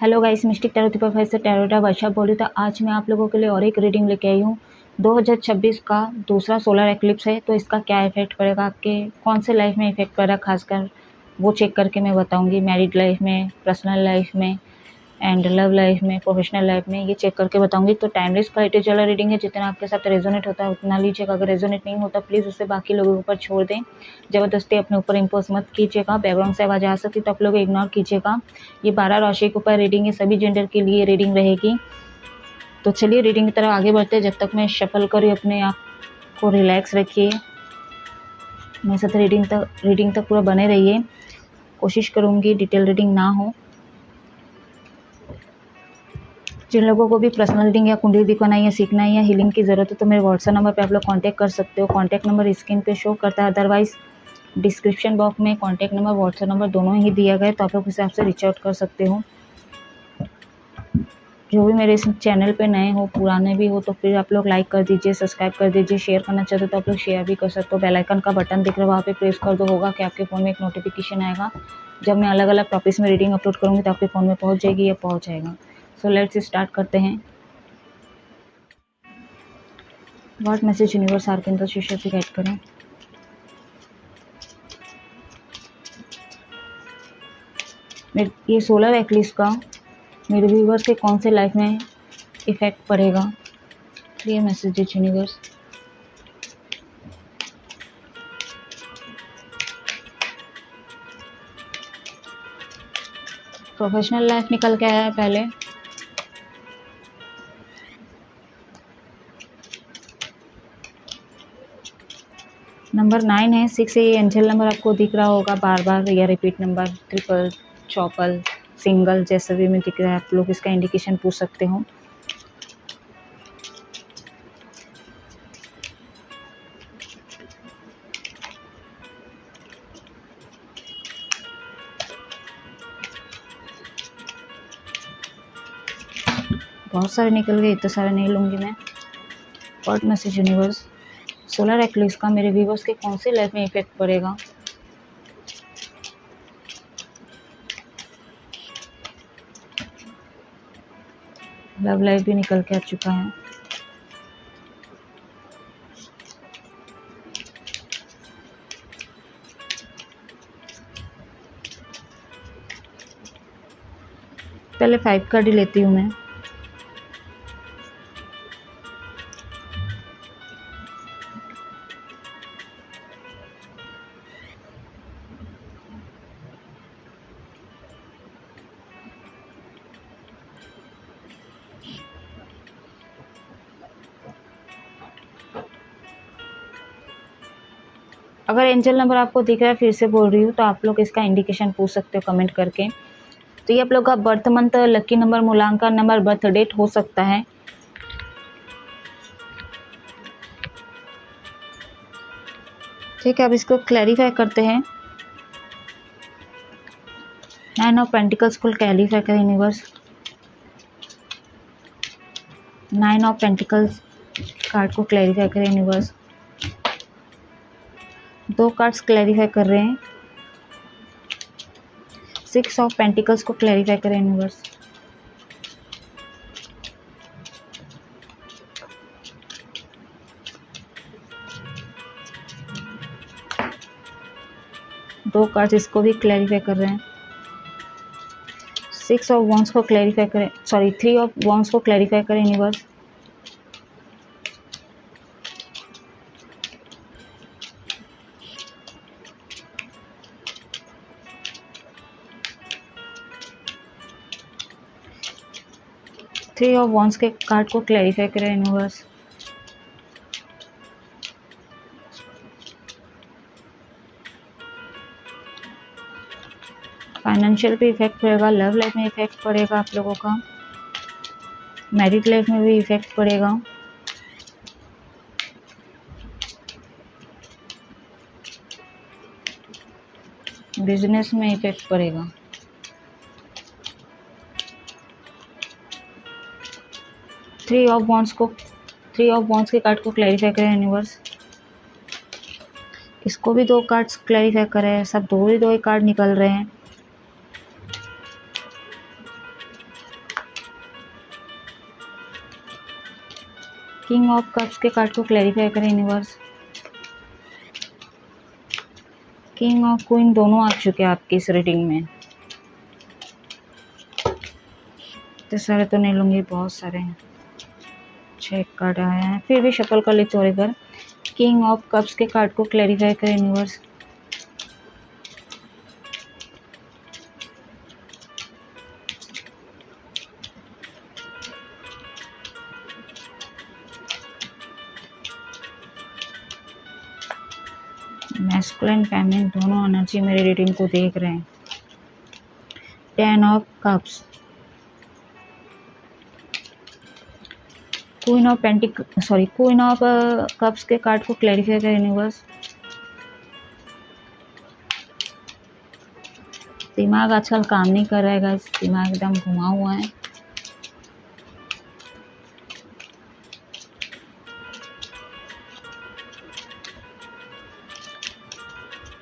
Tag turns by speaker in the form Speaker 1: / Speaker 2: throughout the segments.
Speaker 1: Hello guys, mystic tarot professor टैरोटा वर्षा बोल रही। तो आज मैं आप लोगों के लिए और एक रीडिंग लेके आई हूँ। 2026 का दूसरा सोलर एक्लिप्स है, तो इसका क्या इफेक्ट पड़ेगा, आपके कौन से लाइफ में इफेक्ट पड़ेगा खासकर वो चेक करके मैं बताऊंगी। मैरिड लाइफ में, पर्सनल लाइफ में एंड लव लाइफ में, प्रोफेशनल लाइफ में, ये चेक करके बताऊंगी। तो टाइमलेस क्वालिटी वाला रीडिंग है, जितना आपके साथ रेजोनेट होता है उतना लीजिएगा। अगर रेजोनेट नहीं होता प्लीज़ उसे बाकी लोगों के ऊपर छोड़ दें। ज़बरदस्ती अपने ऊपर इम्पोज मत कीजिएगा। बैकग्राउंड से आवाज़ आ सकती तो आप लोग इग्नोर कीजिएगा। ये 12 राशि के ऊपर रीडिंग है, सभी जेंडर के लिए रीडिंग रहेगी। तो चलिए रीडिंग की तरफ आगे बढ़ते हैं। जब तक मैं शफल करी अपने आप को रिलैक्स रखिए, मेरे साथ रीडिंग तक पूरा बने रहिए। कोशिश करूँगी डिटेल रीडिंग ना हो। जिन लोगों को भी पर्सनल रीडिंग या कुंडली दिखाना या सीखना है या हीलिंग की ज़रूरत है तो मेरे व्हाट्सएप नंबर पे आप लोग कांटेक्ट कर सकते हो। कांटेक्ट नंबर स्क्रीन पे शो करता है, अदरवाइज डिस्क्रिप्शन बॉक्स में कांटेक्ट नंबर, व्हाट्सएप नंबर दोनों ही दिया गया है, तो आप लोग उस हिसाब से रीच आउट कर सकते हो। जो भी मेरे इस चैनल पे नए हो, पुराने भी हो, तो फिर आप लोग लाइक कर दीजिए, सब्सक्राइब कर दीजिए। शेयर करना चाहते हो तो आप लोग शेयर भी कर सकते हो। बेल आइकन का बटन दिख रहा है, वहाँ पे प्रेस कर दो। होगा कि आपके फ़ोन में एक नोटिफिकेशन आएगा जब मैं अलग अलग टॉपिक्स में रीडिंग अपलोड करूँगी, तो आपके फ़ोन में पहुँच जाएगी या पहुँच जाएगा। सो लेट्स स्टार्ट करते हैं। व्हाट मैसेज यूनिवर्स आर्कैंजल शिष्य से गाइड करें। ये सोलर एक्लिप्स का मेरे व्यूवर्स के कौन से लाइफ में इफेक्ट पड़ेगा। Clear messages universe. Professional life निकल के आया है पहले। नंबर 9 है, 6 है। ये एंजल नंबर आपको दिख रहा होगा बार बार, या repeat number, triple, Chaupal, single, जैसा भी में दिख रहा है आप लोग इसका इंडिकेशन पूछ सकते हो। बहुत सारे निकल गए, इतने सारे नहीं लूँगी मैं। What message universe, solar eclipse का मेरे व्यूवर्स के कौन से लाइफ में इफेक्ट पड़ेगा। लव लाइफ भी निकल के आ चुका है। पहले 5 कार्ड ही लेती हूँ मैं। अगर एंजल नंबर आपको दिख रहा है, फिर से बोल रही हूँ, तो आप लोग इसका इंडिकेशन पूछ सकते हो कमेंट करके। तो ये आप लोग का बर्थ मंथ, लकी नंबर, मूलांकन नंबर, बर्थ डेट हो सकता है। ठीक है, अब इसको क्लैरिफाई करते हैं। 9 ऑफ पेंटिकल्स को क्लैरिफाई करें यूनिवर्स। 9 ऑफ पेंटिकल्स कार्ड को क्लैरिफाई करें यूनिवर्स। 2 कार्ड्स क्लैरिफाई कर रहे हैं। 6 ऑफ पेंटिकल्स को क्लैरिफाई करें यूनिवर्स। दो कार्ड्स इसको भी क्लैरिफाई कर रहे हैं। 6 ऑफ वॉन्ड्स को क्लैरिफाई करें, सॉरी 3 ऑफ वॉन्ड्स को क्लैरिफाई करें यूनिवर्स। 3 ऑफ वॉन्ड्स के कार्ड को क्लैरिफाई करें यूनिवर्स। फाइनेंशियल पे इफेक्ट पड़ेगा, लव लाइफ में इफेक्ट पड़ेगा आप लोगों का, मैरिड लाइफ में भी इफेक्ट पड़ेगा, बिजनेस में इफेक्ट पड़ेगा। थ्री ऑफ वॉन्ड्स के कार्ड को क्लैरिफाई करें यूनिवर्स। इसको भी 2 कार्ड्स क्लैरिफाई करें। सब दो ही कार्ड निकल रहे हैं। किंग ऑफ कप्स के कार्ड को क्लैरिफाई करें यूनिवर्स। किंग और क्वीन दोनों आ चुके हैं आपकी इस रीडिंग में। इतने सारे तो नहीं लूँगी, बहुत सारे हैं। 6 कार्ड आए हैं, फिर भी शफल कर लेते और एक बार। किंग ऑफ कप्स के कार्ड को क्लैरिफाई करें यूनिवर्स। मैस्कुलिन फेमिनिन दोनों एनर्जी मेरी रीडिंग को देख रहे हैं। 10 of cups, queen of cups के कार्ड को क्लैरिफाई करें यूनिवर्स। दिमाग आजकल काम नहीं कर रहा है गाइस, दिमाग एकदम घुमा हुआ है।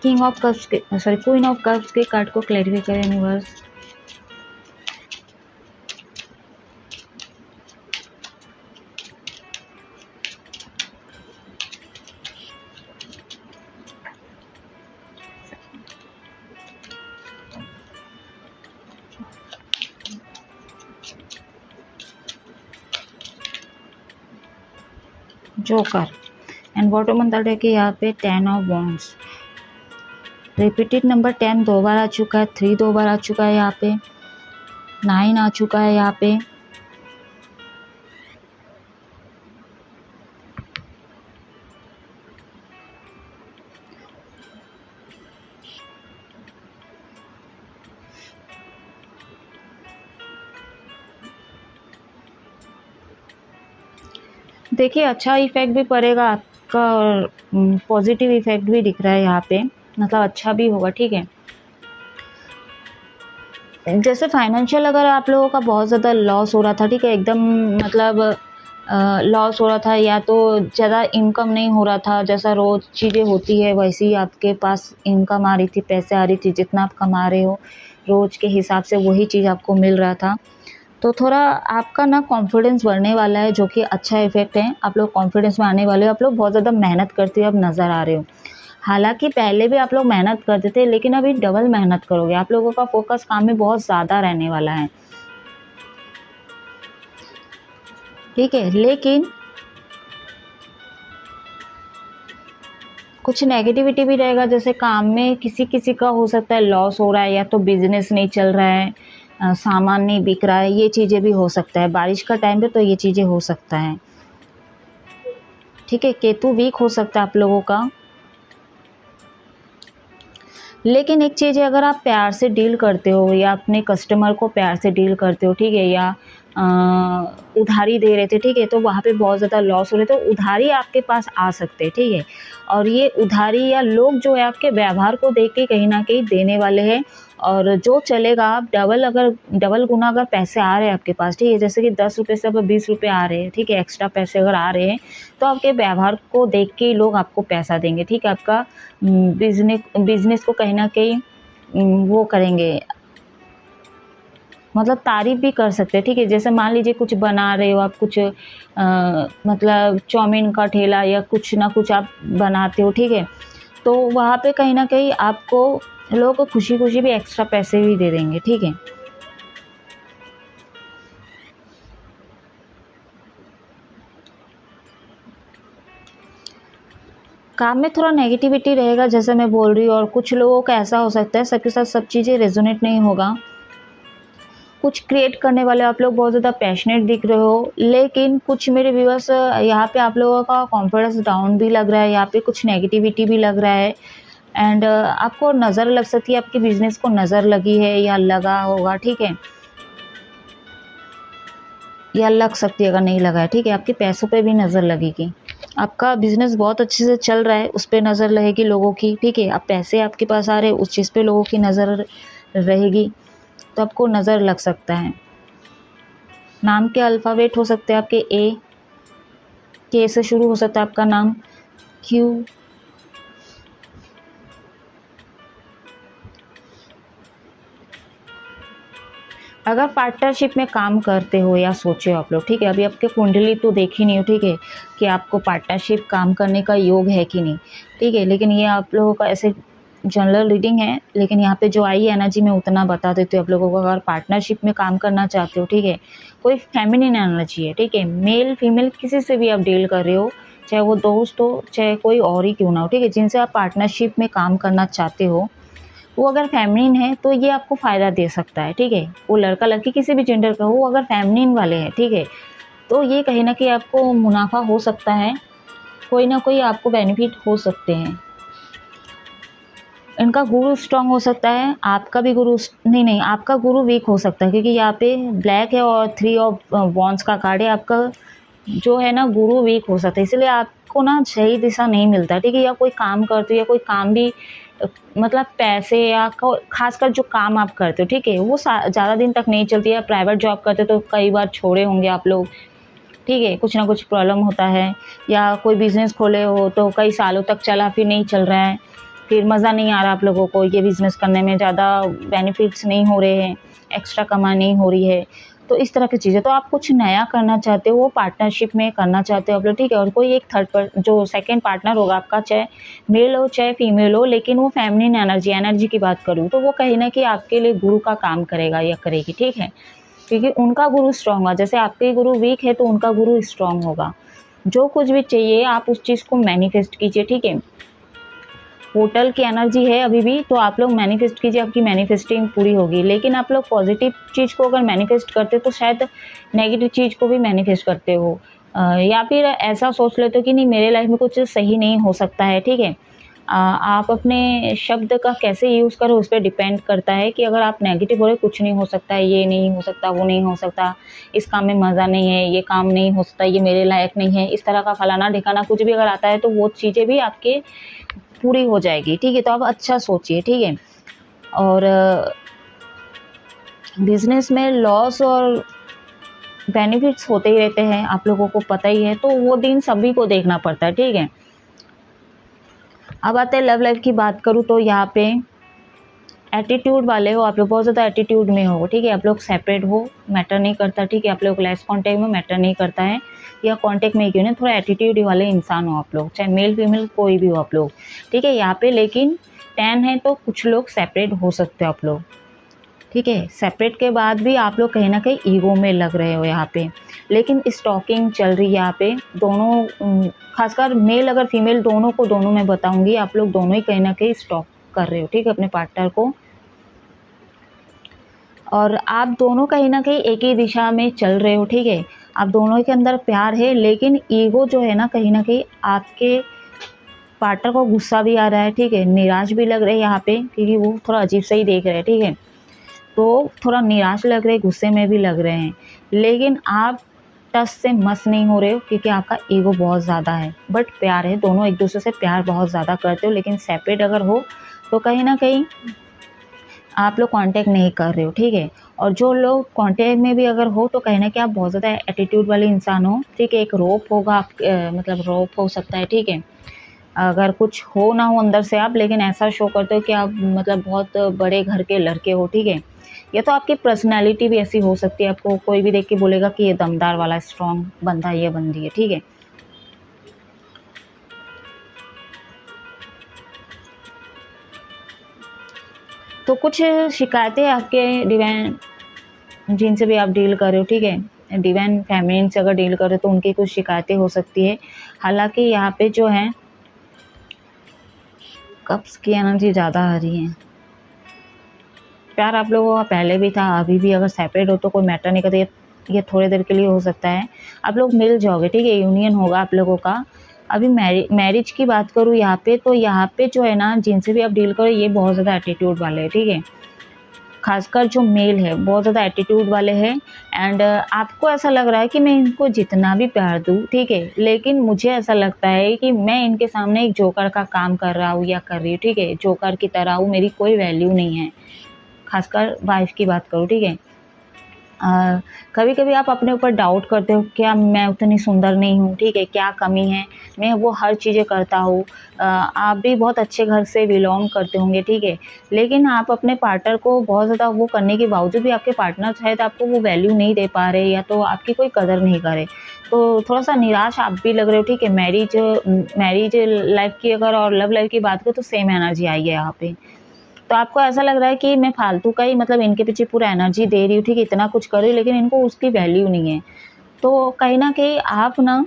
Speaker 1: क्वीन ऑफ कप्स के कार्ड को क्लैरिफाई करें यूनिवर्स। जोकर एंड बॉटम अंदर है कि यहाँ पे 10 ऑफ वॉन्ड्स, रिपीटेड नंबर 10 2 बार आ चुका है, 3 2 बार आ चुका है, यहाँ पे 9 आ चुका है यहाँ पे। देखिए अच्छा इफेक्ट भी पड़ेगा आपका और पॉजिटिव इफेक्ट भी दिख रहा है यहाँ पे, मतलब अच्छा भी होगा, ठीक है। जैसे फाइनेंशियल अगर आप लोगों का बहुत ज़्यादा लॉस हो रहा था, ठीक है, एकदम मतलब लॉस हो रहा था या तो ज़्यादा इनकम नहीं हो रहा था, जैसा रोज़ चीज़ें होती है वैसे ही आपके पास इनकम आ रही थी, पैसे आ रही थी, जितना आप कमा रहे हो रोज़ के हिसाब से वही चीज़ आपको मिल रहा था, तो थोड़ा आपका ना कॉन्फिडेंस बढ़ने वाला है, जो कि अच्छा इफेक्ट है। आप लोग कॉन्फिडेंस में आने वाले हो, आप लोग बहुत ज़्यादा मेहनत करते हुए अब नज़र आ रहे हो। हालांकि पहले भी आप लोग मेहनत करते थे, लेकिन अभी डबल मेहनत करोगे, आप लोगों का फोकस काम में बहुत ज़्यादा रहने वाला है, ठीक है। लेकिन कुछ नेगेटिविटी भी रहेगा, जैसे काम में किसी किसी का हो सकता है लॉस हो रहा है, या तो बिजनेस नहीं चल रहा है, सामान नहीं बिक रहा है, ये चीज़ें भी हो सकता है। बारिश का टाइम पे तो ये चीज़ें हो सकता है, ठीक है। केतु वीक हो सकता है आप लोगों का। लेकिन एक चीज़ है, अगर आप प्यार से डील करते हो या अपने कस्टमर को प्यार से डील करते हो, ठीक है, या उधारी दे रहे थे, ठीक है, तो वहाँ पे बहुत ज़्यादा लॉस हो रहे थे, तो उधारी आपके पास आ सकते हैं, ठीक है। और ये उधारी या लोग जो है आपके व्यवहार को देख के कहीं ना कहीं देने वाले हैं, और जो चलेगा आप डबल गुना अगर पैसे आ रहे हैं आपके पास, ठीक है, जैसे कि 10 रुपये से अब 20 रुपये आ रहे हैं, ठीक है, एक्स्ट्रा पैसे अगर आ रहे हैं, तो आपके व्यवहार को देख के ही लोग आपको पैसा देंगे, ठीक है। आपका बिजनेस को कहीं ना कहीं वो करेंगे, मतलब तारीफ भी कर सकते हैं, ठीक है। जैसे मान लीजिए कुछ बना रहे हो आप, कुछ मतलब चाउमीन का ठेला या कुछ ना कुछ आप बनाते हो, ठीक है, तो वहाँ पे कहीं ना कहीं आपको लोगों को खुशी खुशी भी एक्स्ट्रा पैसे भी दे देंगे, ठीक है। काम में थोड़ा नेगेटिविटी रहेगा, जैसे मैं बोल रही हूँ, और कुछ लोगों का ऐसा हो सकता है सबके साथ सब चीज़ें रेजोनेट नहीं होगा। कुछ क्रिएट करने वाले आप लोग बहुत ज़्यादा पैशनेट दिख रहे हो, लेकिन कुछ मेरे व्यूअर्स यहाँ पे आप लोगों का कॉन्फिडेंस डाउन भी लग रहा है, यहाँ पे कुछ नेगेटिविटी भी लग रहा है, एंड आपको नज़र लग सकती है, आपके बिजनेस को नज़र लगी है या लगा होगा, ठीक है, या लग सकती है, अगर नहीं लगा है, ठीक है, आपके पैसों पे भी नज़र लगेगी। आपका बिजनेस बहुत अच्छे से चल रहा है, उस पर नज़र रहेगी लोगों की, ठीक है। आप पैसे आपके पास आ रहे हैं, उस चीज़ पे लोगों की नज़र रहेगी, तो आपको नज़र लग सकता है। नाम के अल्फ़ाबेट हो सकते हैं आपके ए, के से शुरू हो सकता है आपका नाम, क्यू, अगर पार्टनरशिप में काम करते हो या सोचे हो आप लोग, ठीक है, अभी आपके कुंडली तो देखी नहीं हो, ठीक है, कि आपको पार्टनरशिप काम करने का योग है कि नहीं, ठीक है, लेकिन ये आप लोगों का ऐसे जनरल रीडिंग है, लेकिन यहाँ पे जो आई एनर्जी मैं उतना बता देती हूँ आप लोगों को। अगर पार्टनरशिप में काम करना चाहते हो, ठीक है, कोई फेमिनिन एनर्जी है, ठीक है, मेल फीमेल किसी से भी आप डील कर रहे हो, चाहे वो दोस्त हो चाहे कोई और ही क्यों ना हो, ठीक है, जिनसे आप पार्टनरशिप में काम करना चाहते हो, वो अगर फेमिनिन है तो ये आपको फ़ायदा दे सकता है, ठीक है, वो लड़का लड़की किसी भी जेंडर का हो, वो अगर फेमिनिन वाले हैं, ठीक है, तो ये कहीं ना कहीं आपको मुनाफा हो सकता है, कोई ना कोई आपको बेनिफिट हो सकते हैं। इनका गुरु स्ट्रांग हो सकता है, आपका भी गुरु नहीं, आपका गुरु वीक हो सकता है, क्योंकि यहाँ पे ब्लैक है और 3 ऑफ वॉन्ड्स का कार्ड है। आपका जो है ना गुरु वीक हो सकता है, इसलिए आपको ना सही दिशा नहीं मिलता, ठीक है, या कोई काम करते हो या कोई काम भी मतलब पैसे या खासकर जो काम आप करते हो, ठीक है, वो ज़्यादा दिन तक नहीं चलती है। प्राइवेट जॉब करते हो तो कई बार छोड़े होंगे आप लोग, ठीक है, कुछ ना कुछ प्रॉब्लम होता है, या कोई बिज़नेस खोले हो तो कई सालों तक चला, फिर नहीं चल रहा है, फिर मज़ा नहीं आ रहा आप लोगों को, ये बिज़नेस करने में ज़्यादा बेनिफिट्स नहीं हो रहे हैं, एक्स्ट्रा कमाई नहीं हो रही है, तो इस तरह की चीज़ें। तो आप कुछ नया करना चाहते हो, वो पार्टनरशिप में करना चाहते हो आप लोग, ठीक है, और कोई एक थर्ड पर जो सेकंड पार्टनर होगा आपका, चाहे मेल हो चाहे फीमेल हो, लेकिन वो फेमिनिन एनर्जी की बात करूँ तो वो कहीं ना कहीं आपके लिए गुरु का काम करेगा या करेगी, ठीक है, क्योंकि उनका गुरु स्ट्रांग होगा। जैसे आपके गुरु वीक है तो उनका गुरु स्ट्रांग होगा। जो कुछ भी चाहिए आप उस चीज़ को मैनिफेस्ट कीजिए, ठीक है। पोर्टल की एनर्जी है अभी भी, तो आप लोग मैनिफेस्ट कीजिए, आपकी मैनिफेस्टिंग पूरी होगी। लेकिन आप लोग पॉजिटिव चीज़ को अगर मैनिफेस्ट करते तो शायद नेगेटिव चीज़ को भी मैनिफेस्ट करते हो, या फिर ऐसा सोच लेते हो कि नहीं मेरे लाइफ में कुछ सही नहीं हो सकता है, ठीक है। आप अपने शब्द का कैसे यूज़ करो उस पर डिपेंड करता है, कि अगर आप नेगेटिव हो रहे कुछ नहीं हो सकता, ये नहीं हो सकता, वो नहीं हो सकता, इस काम में मज़ा नहीं है, ये काम नहीं हो सकता, ये मेरे लायक नहीं है, इस तरह का फलाना ढिकाना कुछ भी अगर आता है तो वो चीज़ें भी आपके पूरी हो जाएगी, ठीक है। तो आप अच्छा सोचिए, ठीक है। और बिजनेस में लॉस और बेनिफिट्स होते ही रहते हैं, आप लोगों को पता ही है, तो वो दिन सभी को देखना पड़ता है, ठीक है। अब आते हैं लव लाइफ की बात करूँ तो यहाँ पे एटीट्यूड वाले हो आप लोग, बहुत ज़्यादा एटीट्यूड में हो, ठीक है, आप लोग सेपरेट हो मैटर नहीं करता, ठीक है, आप लोग लेस कांटेक्ट में मैटर नहीं करता है, या कांटेक्ट में ही क्यों नहीं, थोड़ा एटीट्यूड वाले इंसान हो आप लोग, चाहे मेल फीमेल कोई भी हो आप लोग, ठीक है। यहाँ पे लेकिन 10 है तो कुछ लोग सेपरेट हो सकते हो आप लोग, ठीक है। सेपरेट के बाद भी आप लोग कहीं ना कहीं ईगो में लग रहे हो यहाँ पे, लेकिन स्टॉकिंग चल रही है यहाँ पे दोनों, खासकर मेल अगर फीमेल दोनों को, दोनों मैं बताऊंगी, आप लोग दोनों ही कहीं ना कहीं स्टॉक कर रहे हो, ठीक है, अपने पार्टनर को, और आप दोनों कहीं ना कहीं एक ही दिशा में चल रहे हो, ठीक है। आप दोनों के अंदर प्यार है, लेकिन ईगो जो है ना कहीं ना कहीं आपके पार्टनर को गुस्सा भी आ रहा है, ठीक है, निराश भी लग रहे हैं यहाँ पे, क्योंकि वो थोड़ा अजीब सा ही देख रहे हैं, ठीक है, तो थोड़ा निराश लग रहे हैं, गुस्से में भी लग रहे हैं, लेकिन आप टस से मस नहीं हो रहे हो, क्योंकि आपका ईगो बहुत ज़्यादा है, बट प्यार है, दोनों एक दूसरे से प्यार बहुत ज़्यादा करते हो, लेकिन सेपरेट अगर हो तो कहीं ना कहीं आप लोग कांटेक्ट नहीं कर रहे हो, ठीक है। और जो लोग कांटेक्ट में भी अगर हो तो कहीं ना कहीं आप बहुत ज़्यादा एटीट्यूड वाले इंसान हो, ठीक है, एक रोप होगा आप, मतलब रोप हो सकता है, ठीक है, अगर कुछ हो ना हो अंदर से आप, लेकिन ऐसा शो करते हो कि आप मतलब बहुत बड़े घर के लड़के हो, ठीक है। या तो आपकी पर्सनैलिटी भी ऐसी हो सकती है, आपको कोई भी देख के बोलेगा कि ये दमदार वाला स्ट्रॉन्ग बंदा ये बंदी है, ठीक है। तो कुछ शिकायतें आपके डिवाइन जिनसे भी आप डील कर रहे हो, ठीक है, डिवाइन फेमिनिन से अगर डील कर रहे हो तो उनकी कुछ शिकायतें हो सकती है। हालांकि यहाँ पे जो है कप्स की एनर्जी ज़्यादा आ रही है। प्यार आप लोगों का पहले भी था, अभी भी, अगर सेपरेट हो तो कोई मैटर नहीं करता, ये थोड़ी देर के लिए हो सकता है, आप लोग मिल जाओगे, ठीक है, यूनियन होगा आप लोगों का। अभी मैरिज की बात करूँ यहाँ पे, तो यहाँ पे जो है ना जिनसे भी आप डील करो ये बहुत ज़्यादा एटीट्यूड वाले हैं, ठीक है, खासकर जो मेल है बहुत ज़्यादा एटीट्यूड वाले हैं, एंड आपको ऐसा लग रहा है कि मैं इनको जितना भी प्यार दूँ, ठीक है, लेकिन मुझे ऐसा लगता है कि मैं इनके सामने एक जोकर का काम कर रहा हूँ या कर रही हूँ, ठीक है, जोकर की तरह हूँ, मेरी कोई वैल्यू नहीं है, खासकर वाइफ की बात करूँ, ठीक है। कभी कभी आप अपने ऊपर डाउट करते हो, क्या मैं उतनी सुंदर नहीं हूँ, ठीक है, क्या कमी है, मैं वो हर चीज़ें करता हूँ। आप भी बहुत अच्छे घर से बिलोंग करते होंगे, ठीक है, लेकिन आप अपने पार्टनर को बहुत ज़्यादा वो करने के बावजूद भी आपके पार्टनर शायद आपको वो वैल्यू नहीं दे पा रहे, या तो आपकी कोई कदर नहीं करे, तो थोड़ा सा निराश आप भी लग रहे हो, ठीक है। मैरिज लाइफ की अगर और लव लाइफ की बात करें तो सेम एनर्जी आई है यहाँ पे। तो आपको ऐसा लग रहा है कि मैं फालतू का ही मतलब इनके पीछे पूरा एनर्जी दे रही हूँ, ठीक है, इतना कुछ कर रही हूँ, लेकिन इनको उसकी वैल्यू नहीं है। तो कहीं न कहीं आप ना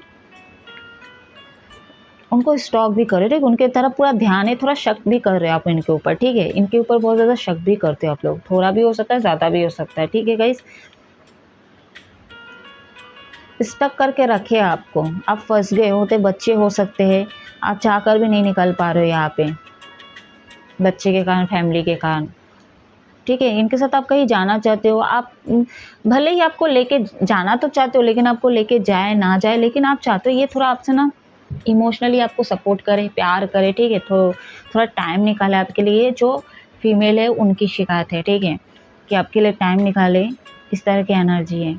Speaker 1: उनको स्टॉक भी कर रहे हो, ठीक है, उनके तरफ पूरा ध्यान है, थोड़ा शक भी कर रहे हो आप इनके ऊपर, ठीक है, इनके ऊपर बहुत ज़्यादा शक भी करते हो आप लोग, थोड़ा भी हो सकता है, ज़्यादा भी हो सकता है, ठीक है गाइस। स्टक करके रखे आपको, आप फँस गए होते, बच्चे हो सकते हैं, आप चाहकर भी नहीं निकल पा रहे हो यहाँ पे, बच्चे के कारण, फैमिली के कारण, ठीक है। इनके साथ आप कहीं जाना चाहते हो, आप भले ही आपको लेके जाना तो चाहते हो, लेकिन आपको लेके जाए ना जाए, लेकिन आप चाहते हो ये थोड़ा आपसे ना इमोशनली आपको सपोर्ट करे, प्यार करे, ठीक है, तो थोड़ा टाइम निकाले आपके लिए। जो फीमेल है उनकी शिकायत है, ठीक है, कि आपके लिए टाइम निकाले, इस तरह की एनर्जी है।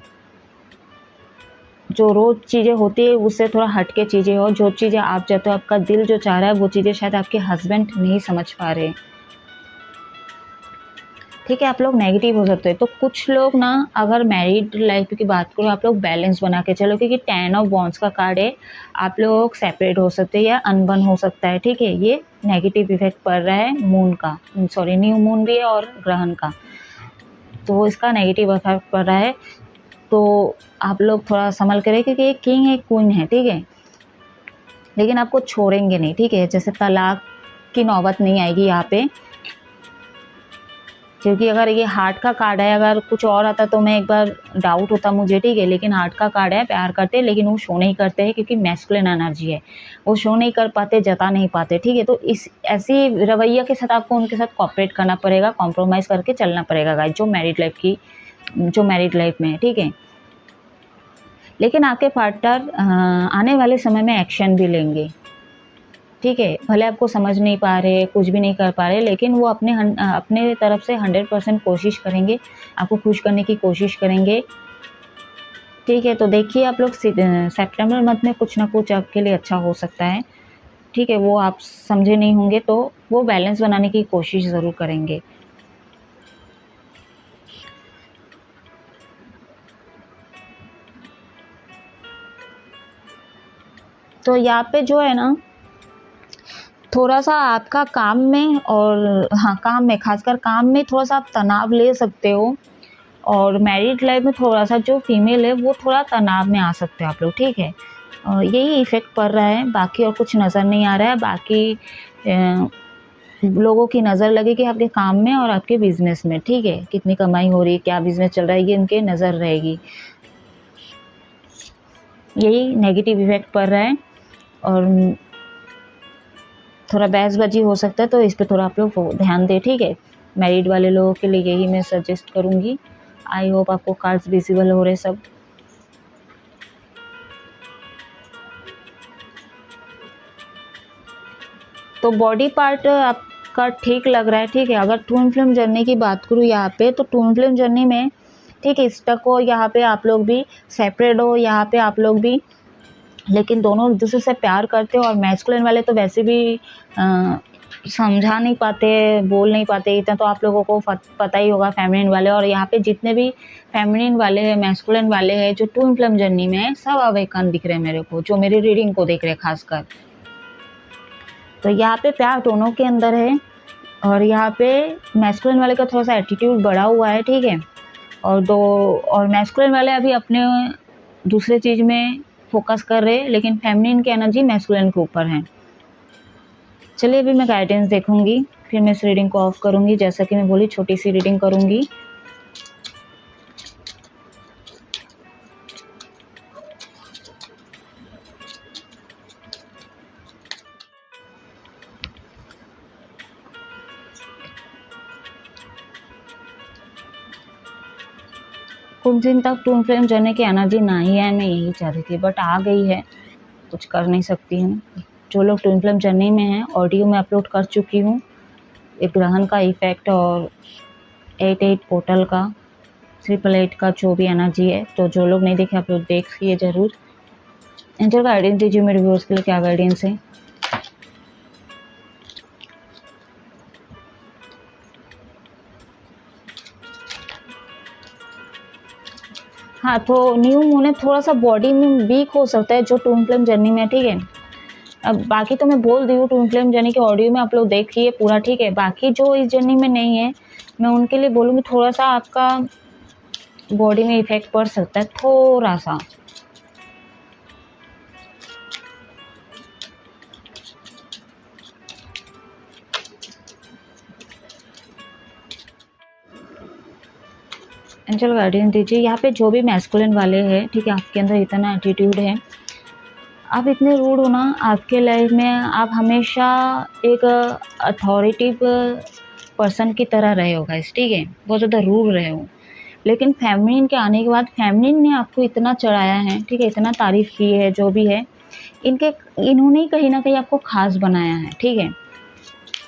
Speaker 1: जो रोज़ चीज़ें होती है उससे थोड़ा हट के चीज़ें हो, जो चीज़ें आप चाहते हो, आपका दिल जो चाह रहा है वो चीज़ें शायद आपके हस्बैंड नहीं समझ पा रहे, ठीक है। आप लोग नेगेटिव हो सकते हैं। तो कुछ लोग ना, अगर मैरिड लाइफ की बात करो, आप लोग बैलेंस बना के चलो, क्योंकि 10 ऑफ वॉन्ड्स का कार्ड है, आप लोग सेपरेट हो सकते हैं या अनबन हो सकता है, ठीक है। ये नेगेटिव इफेक्ट पड़ रहा है मून का, सॉरी न्यू मून भी है और ग्रहण का, तो इसका नेगेटिव इफेक्ट पड़ रहा है। तो आप लोग थोड़ा संभल कर रहे, क्योंकि एक किंग है, क्वीन है, ठीक है, लेकिन आपको छोड़ेंगे नहीं, ठीक है। जैसे तलाक की नौबत नहीं आएगी यहाँ पे, क्योंकि अगर ये हार्ट का कार्ड है, अगर कुछ और आता तो मैं एक बार डाउट होता मुझे, ठीक है, लेकिन हार्ट का कार्ड है, प्यार करते हैं लेकिन वो शो नहीं करते हैं, क्योंकि मैस्कुलिन एनर्जी है, वो शो नहीं कर पाते, जता नहीं पाते, ठीक है। तो इस ऐसी रवैया के साथ आपको उनके साथ कोऑपरेट करना पड़ेगा, कॉम्प्रोमाइज़ करके चलना पड़ेगा गाइस, जो मैरिड लाइफ में है, ठीक है। लेकिन आपके पार्टनर आने वाले समय में एक्शन भी लेंगे, ठीक है, भले आपको समझ नहीं पा रहे, कुछ भी नहीं कर पा रहे, लेकिन वो अपने तरफ से 100% कोशिश करेंगे, आपको खुश करने की कोशिश करेंगे, ठीक है। तो देखिए आप लोग सितंबर मंथ में कुछ ना कुछ आपके लिए अच्छा हो सकता है, ठीक है। वो आप समझे नहीं होंगे तो वो बैलेंस बनाने की कोशिश ज़रूर करेंगे। तो यहाँ पे जो है ना, थोड़ा-सा आपका काम में और हाँ, काम में, ख़ासकर काम में थोड़ा-सा आप तनाव ले सकते हो, और मैरिड लाइफ में थोड़ा-सा जो फीमेल है वो थोड़ा तनाव में आ सकते हो आप लोग, ठीक है। यही इफ़ेक्ट पड़ रहा है, बाकी और कुछ नज़र नहीं आ रहा है। बाकी लोगों की नज़र लगेगी आपके काम में और आपके बिज़नेस में, ठीक है। कितनी कमाई हो रही है, क्या बिज़नेस चल रहा है, ये इनके नज़र रहेगी। यही नेगेटिव इफ़ेक्ट पड़ रहा है, और थोड़ा बहसबाजी हो सकता है, तो इस पे थोड़ा आप लोग ध्यान दें, ठीक है। मैरिड वाले लोगों के लिए यही मैं सजेस्ट करूँगी। आई होप आपको कार्ड्स विजिबल हो रहे सब। तो बॉडी पार्ट आपका ठीक लग रहा है, ठीक है। अगर ट्विन फ्लेम जर्नी की बात करूँ यहाँ पे, तो ट्विन फ्लेम जर्नी में, ठीक है, स्टक हो यहाँ पे आप लोग भी, सेपरेट हो यहाँ पे आप लोग भी, लेकिन दोनों एक दूसरे से प्यार करते हो। और मैस्कुलिन वाले तो वैसे भी समझा नहीं पाते, बोल नहीं पाते, इतना तो आप लोगों को पता ही होगा, फेमिनिन वाले। और यहाँ पे जितने भी फेमिनिन वाले हैं, मैस्कुलिन वाले हैं, जो ट्विन फ्लेम जर्नी में है, सब अवेकन दिख रहे हैं मेरे को, जो मेरी रीडिंग को देख रहे हैं खासकर। तो यहाँ पे प्यार दोनों के अंदर है, और यहाँ पे मैस्कुलिन वाले का थोड़ा सा एटीट्यूड बढ़ा हुआ है, ठीक है। और मैस्कुलिन वाले अभी अपने दूसरे चीज़ में फोकस कर रहे हैं, लेकिन फेमिनिन की एनर्जी मैस्कुलिन के ऊपर है। चलिए अभी मैं गाइडेंस देखूंगी, फिर मैं इस रीडिंग को ऑफ करूंगी। जैसा कि मैं बोली, छोटी सी रीडिंग करूंगी। कुछ दिन तक ट्विन फ्लेम जर्नी की एनर्जी ना ही है, मैं यही चाह रही थी, बट आ गई है, कुछ कर नहीं सकती हूँ। जो लोग ट्विन फ्लेम जर्नी में हैं, ऑडियो में अपलोड कर चुकी हूँ, एक ग्रहण का इफेक्ट और 8 पोर्टल का 888 का जो भी एनर्जी है, तो जो लोग नहीं देखे आप लोग देखिए ज़रूर। एंजल गाइडेंस दीजिए मेरे व्यूअर्स के लिए, क्या गाइडेंस है। हाँ, तो न्यू मून है, थोड़ा सा बॉडी में वीक हो सकता है जो ट्विन फ्लेम जर्नी में, ठीक है। अब बाकी तो मैं बोल दी हूँ ट्विन फ्लेम जर्नी के ऑडियो में, आप लोग देखिए पूरा, ठीक है। बाकी जो इस जर्नी में नहीं है, मैं उनके लिए बोलूँगी थोड़ा सा आपका बॉडी में इफेक्ट पड़ सकता है, थोड़ा सा। एंजल गार्डियन दीजिए यहाँ पे जो भी मैस्कुलिन वाले हैं, ठीक है, आपके अंदर इतना एटीट्यूड है, आप इतने रूड हो ना, आपके लाइफ में आप हमेशा एक अथॉरिटिव पर्सन की तरह रहे हो गाइस, ठीक है, बहुत ज़्यादा रूड रहे हो। लेकिन फेमिनिन के आने के बाद फेमिनिन ने आपको इतना चढ़ाया है, ठीक है, इतना तारीफ़ की है, जो भी है इन्होंने ही कहीं ना कहीं आपको खास बनाया है, ठीक है।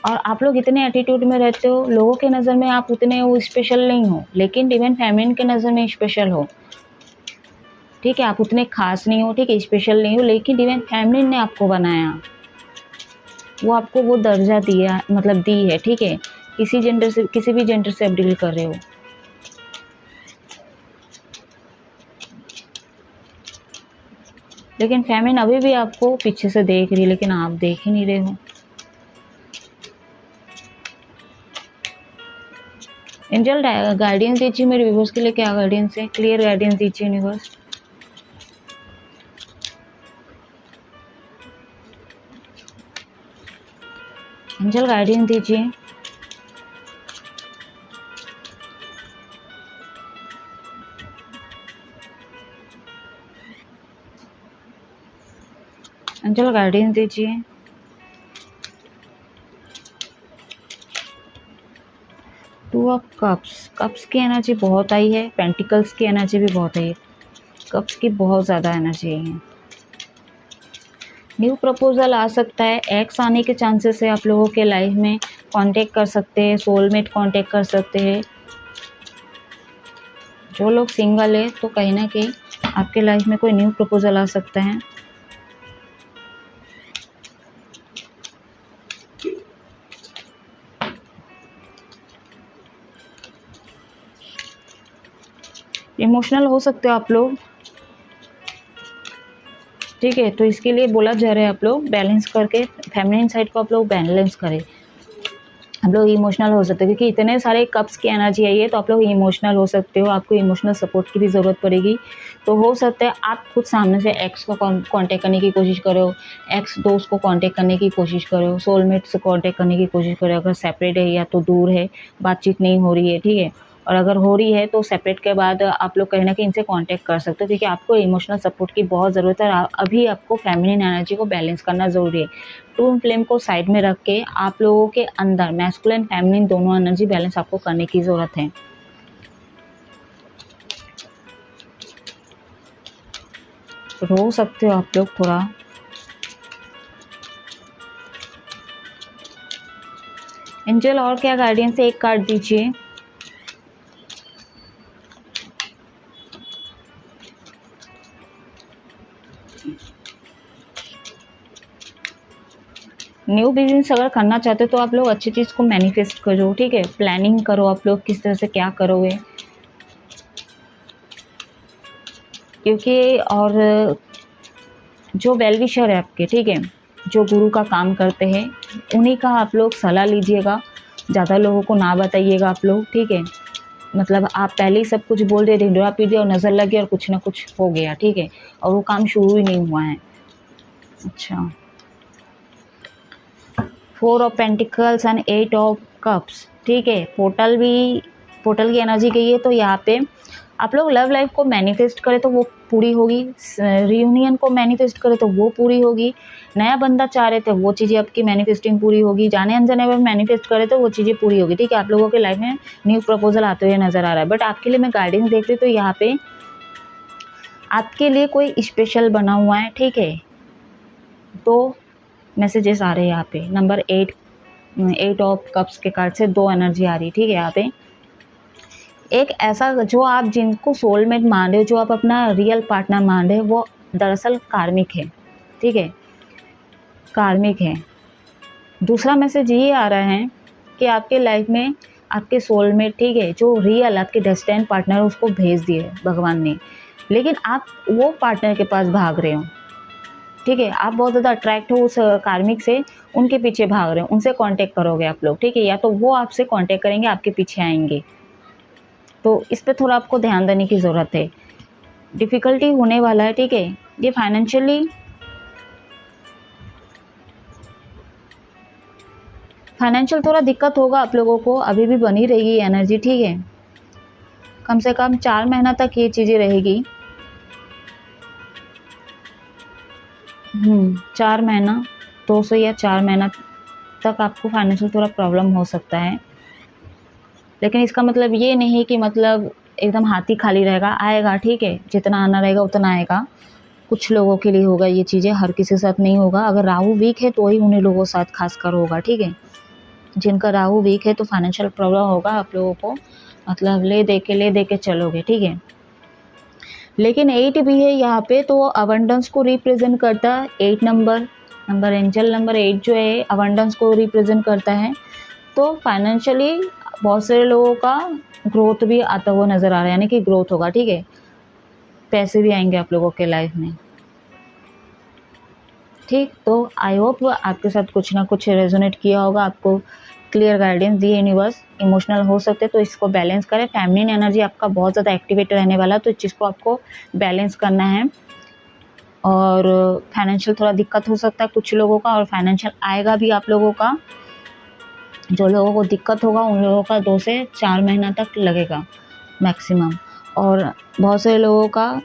Speaker 1: और आप लोग इतने एटीट्यूड में रहते हो, लोगों के नज़र में आप उतने वो स्पेशल नहीं हो, लेकिन डिवाइन फेमिनिन के नज़र में स्पेशल हो, ठीक है। आप उतने खास नहीं हो, ठीक है, स्पेशल नहीं हो, लेकिन डिवाइन फेमिनिन ने आपको बनाया, वो आपको वो दर्जा दिया, मतलब दी है, ठीक है। किसी जेंडर से, किसी भी जेंडर से आप डील कर रहे हो, लेकिन फेमिनिन अभी भी आपको पीछे से देख रही है, लेकिन आप देख ही नहीं रहे हो। एंजल गाइडेंस दीजिए मेरे व्यूअर्स के लिए, क्या गाइडेंस है, क्लियर गाइडेंस दीजिए यूनिवर्स। एंजल गाइडेंस दीजिए। एंजल गाइडेंस दीजिए। टू ऑफ कप्स, कप्स की एनर्जी बहुत आई है, पेंटिकल्स की एनर्जी भी बहुत आई है, कप्स की बहुत ज़्यादा एनर्जी आई है। न्यू प्रपोजल आ सकता है, एक्स आने के चांसेस है, आप लोगों के लाइफ में कांटेक्ट कर सकते हैं, सोलमेट कांटेक्ट कर सकते हैं। जो लोग सिंगल है तो कहीं ना कहीं आपके लाइफ में कोई न्यू प्रपोजल आ सकता है। इमोशनल हो सकते हो आप लोग, ठीक है, तो इसके लिए बोला जा रहा है आप लोग बैलेंस करके, फेमिनिन साइड को आप लोग बैलेंस करें। आप लोग इमोशनल हो सकते हो क्योंकि इतने सारे कप्स की एनर्जी आई है, तो आप लोग इमोशनल हो सकते हो, आपको इमोशनल सपोर्ट की भी ज़रूरत पड़ेगी। तो हो सकता है आप खुद सामने से एक्स को कांटेक्ट करने की कोशिश करो, एक्स दोस्त को कांटेक्ट करने की कोशिश करो, सोलमेट से कांटेक्ट करने की कोशिश करो, अगर सेपरेट है या तो दूर है, बातचीत नहीं हो रही है, ठीक है। और अगर हो रही है तो सेपरेट के बाद आप लोग कहीं ना कहीं इनसे कांटेक्ट कर सकते हो, क्योंकि आपको इमोशनल सपोर्ट की बहुत ज़रूरत है। अभी आपको फेमिनिन एनर्जी को बैलेंस करना ज़रूरी है। ट्विन फ्लेम को साइड में रख के आप लोगों के अंदर मैस्कुलिन फेमिनिन दोनों एनर्जी बैलेंस आपको करने की ज़रूरत है। रो सकते हो आप लोग थोड़ा। एंजल और क्या गाइडेंस है, एक कार्ड दीजिए। न्यू बिजनेस अगर करना चाहते हो तो आप लोग अच्छी चीज़ को मैनिफेस्ट करो, ठीक है, प्लानिंग करो आप लोग किस तरह से क्या करोगे, क्योंकि और जो वेल विशर है आपके, ठीक है, जो गुरु का काम करते हैं, उन्हीं का आप लोग सलाह लीजिएगा, ज़्यादा लोगों को ना बताइएगा आप लोग, ठीक है। मतलब आप पहले ही सब कुछ बोल दे, ढिंडोरा पीट दिया और नज़र लग गया और कुछ ना कुछ हो गया, ठीक है, और वो काम शुरू ही नहीं हुआ है। अच्छा, 4 of pentacles and 8 of cups, ठीक है, पोर्टल की एनर्जी गई है, तो यहाँ पे आप लोग लव लाइफ को मैनिफेस्ट करें तो वो पूरी होगी, रियूनियन को मैनिफेस्ट करें तो वो पूरी होगी, नया बंदा चाह रहे थे वो चीज़ें आपकी मैनिफेस्टिंग पूरी होगी, जाने अनजाने में मैनिफेस्ट करें तो वो चीज़ें पूरी होगी, ठीक है। आप लोगों के लाइफ में न्यू प्रपोजल आते हुए नजर आ रहा है, बट आपके लिए मैं गाइडेंस देखती हूँ तो यहाँ पे आपके लिए कोई स्पेशल बना हुआ है, ठीक है। तो मैसेजेस आ रहे हैं यहाँ पे, नंबर 8 ऑफ कप्स के कार्ड से 2 एनर्जी आ रही है, ठीक है। यहाँ पे एक ऐसा जो आप जिनको सोलमेट मान रहे हो, जो आप अपना रियल पार्टनर मान रहे हो, वो दरअसल कार्मिक है, ठीक है, कार्मिक है। दूसरा मैसेज ये आ रहा है कि आपके लाइफ में आपके सोलमेट, ठीक है, जो रियल आपके डेस्टिनी पार्टनर है, उसको भेज दिए भगवान ने, लेकिन आप वो पार्टनर के पास भाग रहे हो, ठीक है, आप बहुत ज़्यादा अट्रैक्ट हो उस कार्मिक से, उनके पीछे भाग रहे हो, उनसे कांटेक्ट करोगे आप लोग, ठीक है, या तो वो आपसे कांटेक्ट करेंगे, आपके पीछे आएंगे। तो इस पे थोड़ा आपको ध्यान देने की ज़रूरत है। डिफ़िकल्टी होने वाला है, ठीक है, ये फाइनेंशियल थोड़ा दिक्कत होगा आप लोगों को, अभी भी बनी रहेगी एनर्जी, ठीक है, कम से कम 4 महीना तक ये चीज़ें रहेगी। 4 महीना, 2 से या 4 महीना तक आपको फाइनेंशियल थोड़ा प्रॉब्लम हो सकता है, लेकिन इसका मतलब ये नहीं कि मतलब एकदम हाथ ही खाली रहेगा, आएगा, ठीक है, जितना आना रहेगा उतना आएगा। कुछ लोगों के लिए होगा ये चीज़ें, हर किसी के साथ नहीं होगा। अगर राहु वीक है तो ही उन्हीं लोगों के साथ खासकर होगा, ठीक है, जिनका राहु वीक है तो फाइनेंशियल प्रॉब्लम होगा आप लोगों को, मतलब ले दे के चलोगे, ठीक है। लेकिन 8 भी है यहाँ पे, तो अबंडेंस को रिप्रेजेंट करता है। 8 नंबर एंजल नंबर 8 जो है अबंडेंस को रिप्रेजेंट करता है। तो फाइनेंशियली बहुत सारे लोगों का ग्रोथ भी आता हुआ नज़र आ रहा है, यानी कि ग्रोथ होगा, ठीक है, पैसे भी आएंगे आप लोगों के लाइफ में, ठीक। तो आई होप आपके साथ कुछ ना कुछ रेजोनेट किया होगा, आपको क्लियर गाइडेंस दी यूनिवर्स। इमोशनल हो सकते तो इसको बैलेंस करें। फेमिनिन एनर्जी आपका बहुत ज़्यादा एक्टिवेट रहने वाला, तो इस चीज़ को आपको बैलेंस करना है। और फाइनेंशियल थोड़ा दिक्कत हो सकता है कुछ लोगों का, और फाइनेंशियल आएगा भी आप लोगों का। जो लोगों को दिक्कत होगा उन लोगों का 2 से 4 महीना तक लगेगा मैक्सिमम, और बहुत सारे लोगों का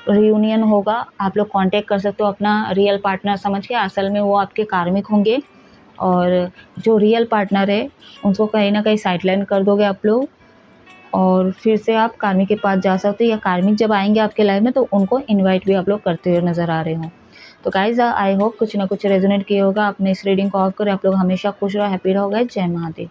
Speaker 1: रियूनियन होगा। आप लोग कांटेक्ट कर सकते हो अपना रियल पार्टनर समझ के, असल में वो आपके कार्मिक होंगे, और जो रियल पार्टनर है उनको कहीं ना कहीं साइडलाइन कर दोगे आप लोग, और फिर से आप कार्मिक के पास जा सकते हो, या कार्मिक जब आएंगे आपके लाइफ में तो उनको इनवाइट भी आप लोग करते हुए नज़र आ रहे हो। तो गाइज आई होप कुछ ना कुछ रेजोनेट किया होगा। आपने इस रीडिंग को ऑफ कर आप लोग हमेशा खुश रहो, हैप्पी रहो गाइज। जय महादेव।